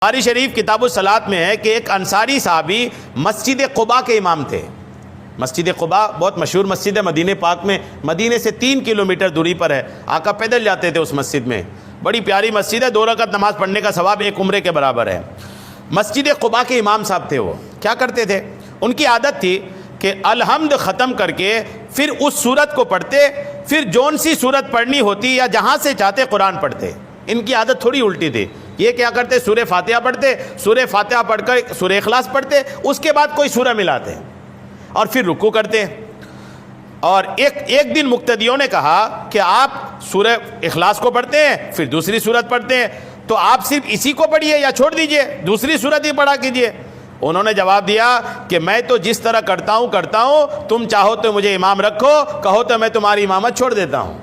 بخاری شریف کتاب الصلاۃ میں ہے کہ ایک انصاری صحابی مسجد قباء کے امام تھے. مسجد قباء بہت مشہور مسجد ہے مدینہ پاک میں، مدینے سے 3 کلومیٹر دوری پر ہے. آقا پیدل جاتے تھے اس مسجد میں. بڑی پیاری مسجد ہے، 2 رکعت نماز پڑھنے کا ثواب 1 عمرے کے برابر ہے. مسجد قباء کے امام صاحب تھے. وہ کیا کرتے تھے؟ ان کی عادت تھی کہ الحمد ختم کر کے پھر اس سورت کو پڑھتے، پھر جون سی سورت پڑھنی ہوتی یا جہاں سے چاہتے قرآن پڑھتے. ان کی عادت تھوڑی الٹی تھی. یہ کیا کرتے؟ سورہ فاتحہ پڑھتے، سورہ فاتحہ پڑھ کر سورہ اخلاص پڑھتے، اس کے بعد کوئی سورہ ملاتے اور پھر رکوع کرتے. اور ایک دن مقتدیوں نے کہا کہ آپ سورہ اخلاص کو پڑھتے ہیں پھر دوسری سورت پڑھتے ہیں، تو آپ صرف اسی کو پڑھیے یا چھوڑ دیجئے، دوسری سورت ہی پڑھا کیجئے. انہوں نے جواب دیا کہ میں تو جس طرح کرتا ہوں، تم چاہو تو مجھے امام رکھو، کہو تو میں تمہاری امامت چھوڑ دیتا ہوں.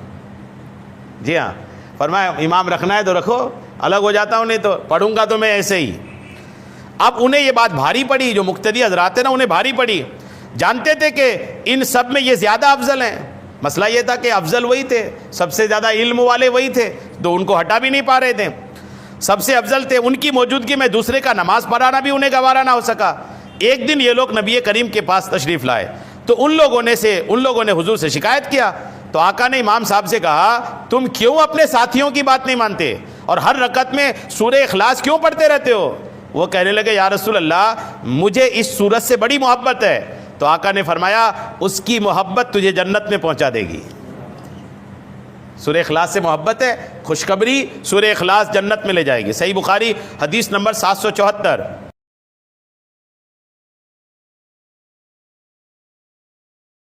جی ہاں، فرمایا امام رکھنا ہے تو رکھو، الگ ہو جاتا ہوں، نہیں تو پڑھوں گا تو میں ایسے ہی. اب انہیں یہ بات بھاری پڑی، جو مقتدی حضرات ہیں نا انہیں بھاری پڑی. جانتے تھے کہ ان سب میں یہ زیادہ افضل ہیں. مسئلہ یہ تھا کہ افضل وہی تھے، سب سے زیادہ علم والے وہی تھے، تو ان کو ہٹا بھی نہیں پا رہے تھے. سب سے افضل تھے، ان کی موجودگی میں دوسرے کا نماز پڑھانا بھی انہیں گوارا نہ ہو سکا. ایک دن یہ لوگ نبی کریم کے پاس تشریف لائے تو ان لوگوں نے حضور سے شکایت کیا. تو آقا نے امام صاحب سے کہا تم کیوں اپنے ساتھیوں کی بات نہیں مانتے اور ہر رکعت میں سورہ اخلاص کیوں پڑھتے رہتے ہو؟ وہ کہنے لگے یا رسول اللہ مجھے اس سورت سے بڑی محبت ہے. تو آقا نے فرمایا اس کی محبت تجھے جنت میں پہنچا دے گی. سورہ اخلاص سے محبت ہے، خوشخبری، سورہ اخلاص جنت میں لے جائے گی. صحیح بخاری حدیث نمبر 774.